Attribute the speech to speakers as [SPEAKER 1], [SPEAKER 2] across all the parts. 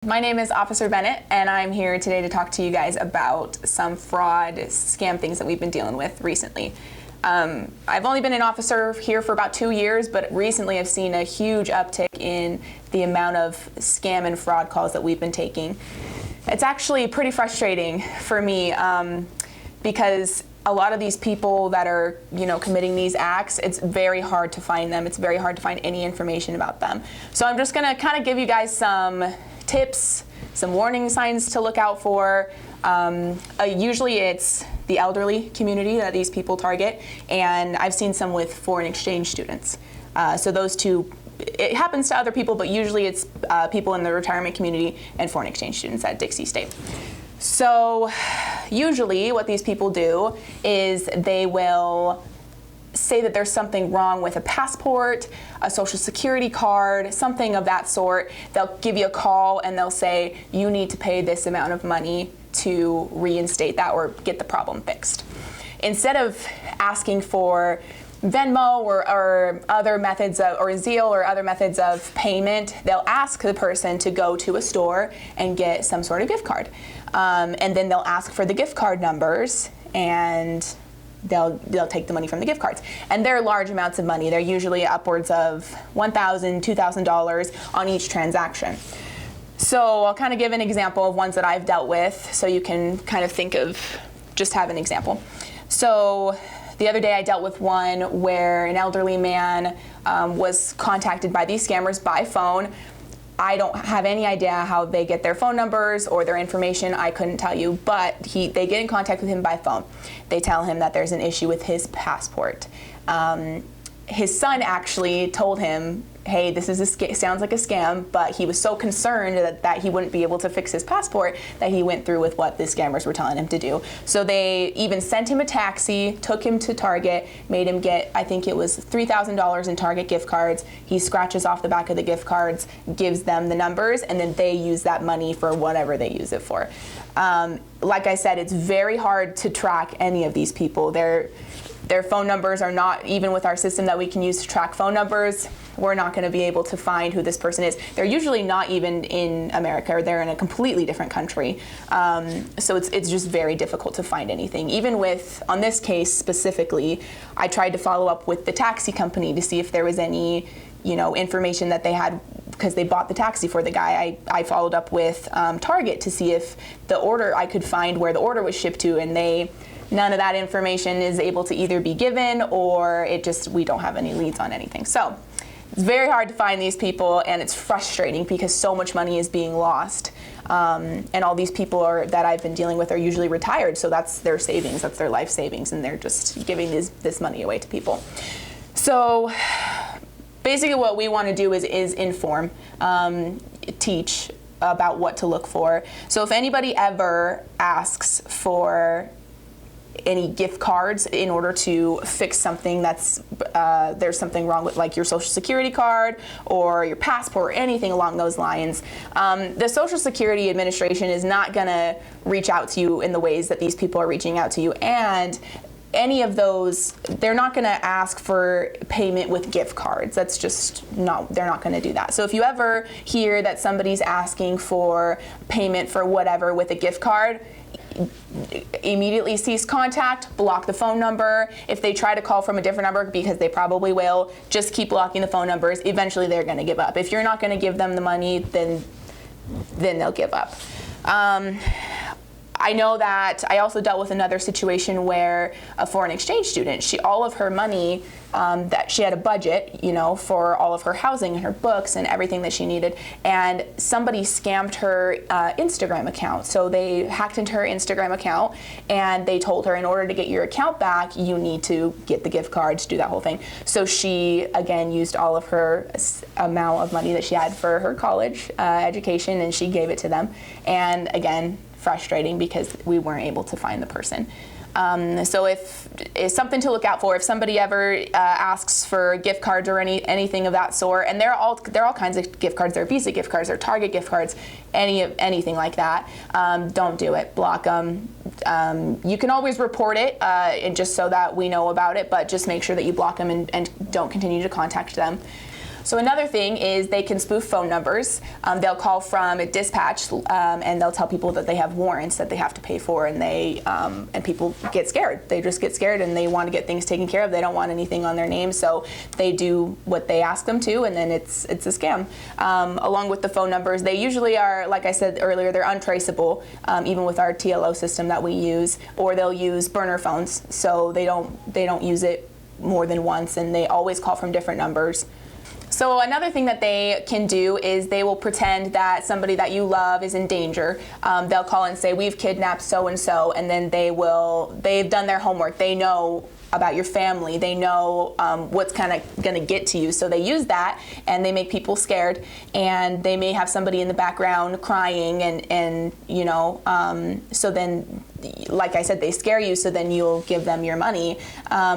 [SPEAKER 1] My name is Officer Bennett, and I'm here today to talk to you guys about some fraud scam things that we've been dealing with recently. I've only been an officer here for about 2 years, but recently I've seen a huge uptick in the amount of scam and fraud calls that we've been taking. It's actually pretty frustrating for me because a lot of these people that are, committing these acts, it's very hard to find them. It's very hard to find any information about them. So I'm just gonna kind of give you guys some tips, some warning signs to look out for. Usually it's the elderly community that these people target, and I've seen some with foreign exchange students. So those two, it happens to other people, but usually it's people in the retirement community and foreign exchange students at Dixie State. So usually what these people do is they will say that there's something wrong with a passport, a social security card, something of that sort. They'll give you a call and they'll say, you need to pay this amount of money to reinstate that or get the problem fixed. Instead of asking for Venmo or other methods of, or Zelle or other methods of payment, they'll ask the person to go to a store and get some sort of gift card. And then they'll ask for the gift card numbers, and they'll take the money from the gift cards. And they're large amounts of money. They're usually upwards of $1,000, $2,000 on each transaction. So I'll kind of give an example of ones that I've dealt with so you can kind of think of, just have an example. So the other day I dealt with one where an elderly man was contacted by these scammers by phone. I don't have any idea how they get their phone numbers or their information. I couldn't tell you, but they get in contact with him by phone. They tell him that there's an issue with his passport. His son actually told him, hey, this is sounds like a scam, but he was so concerned that he wouldn't be able to fix his passport that he went through with what the scammers were telling him to do. So they even sent him a taxi, took him to Target, made him get, I think it was $3,000 in Target gift cards. He scratches off the back of the gift cards, gives them the numbers, and then they use that money for whatever they use it for. Like I said, it's very hard to track any of these people. Their phone numbers are not, even with our system that we can use to track phone numbers, we're not going to be able to find who this person is. They're usually not even in America, or they're in a completely different country. So it's just very difficult to find anything. Even with, on this case specifically, I tried to follow up with the taxi company to see if there was any, information that they had, because they bought the taxi for the guy. I followed up with Target to see if the order, I could find where the order was shipped to, and none of that information is able to either be given, or we don't have any leads on anything. So it's very hard to find these people, and it's frustrating because so much money is being lost. And all these people that I've been dealing with are usually retired, so that's their savings, that's their life savings, and they're just giving this money away to people. So basically what we want to do is inform, teach about what to look for. So if anybody ever asks for any gift cards in order to fix something that's there's something wrong with, like your social security card or your passport or anything along those lines, the Social Security Administration is not going to reach out to you in the ways that these people are reaching out to you, and any of those, they're not going to ask for payment with gift cards. That's just they're not going to do that. So if you ever hear that somebody's asking for payment for whatever with a gift card, immediately cease contact, block the phone number. If they try to call from a different number, because they probably will, just keep blocking the phone numbers. Eventually they're going to give up. If you're not going to give them the money, then they'll give up. I know that I also dealt with another situation where a foreign exchange student, all of her money, that she had a budget, for all of her housing and her books and everything that she needed, and somebody scammed her Instagram account. So they hacked into her Instagram account, and they told her, in order to get your account back, you need to get the gift cards, do that whole thing. So she, again, used all of her amount of money that she had for her college education, and she gave it to them. And again, frustrating because we weren't able to find the person. So it's something to look out for. If somebody ever asks for gift cards or anything of that sort, and there are all kinds of gift cards. There are Visa gift cards, there are Target gift cards, anything like that. Don't do it. Block them. You can always report it, and just so that we know about it. But just make sure that you block them and don't continue to contact them. So another thing is they can spoof phone numbers. They'll call from a dispatch and they'll tell people that they have warrants that they have to pay for, and and people get scared. They just get scared and they want to get things taken care of. They don't want anything on their name, so they do what they ask them to, and then it's a scam. Along with the phone numbers, they usually are, like I said earlier, they're untraceable, even with our TLO system that we use, or they'll use burner phones, so they don't use it more than once, and they always call from different numbers. So another thing that they can do is they will pretend that somebody that you love is in danger. They'll call and say, we've kidnapped so-and-so, and then they've done their homework. They know about your family. They know what's kind of going to get to you. So they use that, and they make people scared, and they may have somebody in the background crying, and you know, so then, like I said, they scare you, so then you'll give them your money.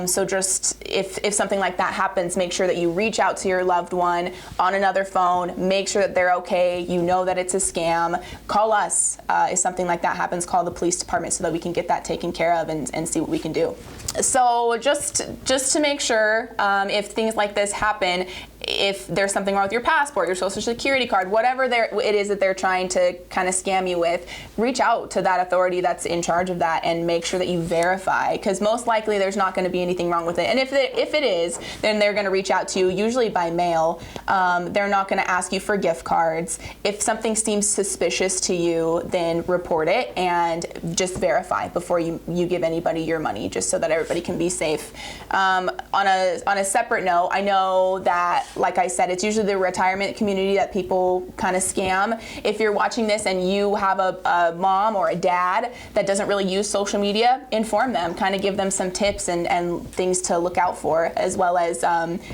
[SPEAKER 1] So just if something like that happens, make sure that you reach out to your loved one on another phone, make sure that they're okay, you know that it's a scam. Call us if something like that happens. Call the police department so that we can get that taken care of and see what we can do. So just to make sure, if things like this happen, if there's something wrong with your passport, your social security card, whatever it is that they're trying to kind of scam you with, reach out to that authority that's in charge of that and make sure that you verify, because most likely there's not going to be anything wrong with it. And if it is, then they're going to reach out to you, usually by mail. They're not going to ask you for gift cards. If something seems suspicious to you, then report it and just verify before you give anybody your money, just so that everybody can be safe. On a separate note, I know that, like I said, it's usually the retirement community that people kind of scam. If you're watching this and you have a mom or a dad that doesn't really use social media, inform them, kind of give them some tips and things to look out for, as well as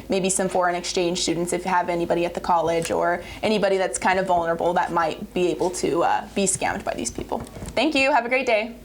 [SPEAKER 1] maybe some foreign exchange students if you have anybody at the college or anybody that's kind of vulnerable that might be able to be scammed by these people. Thank you. Have a great day.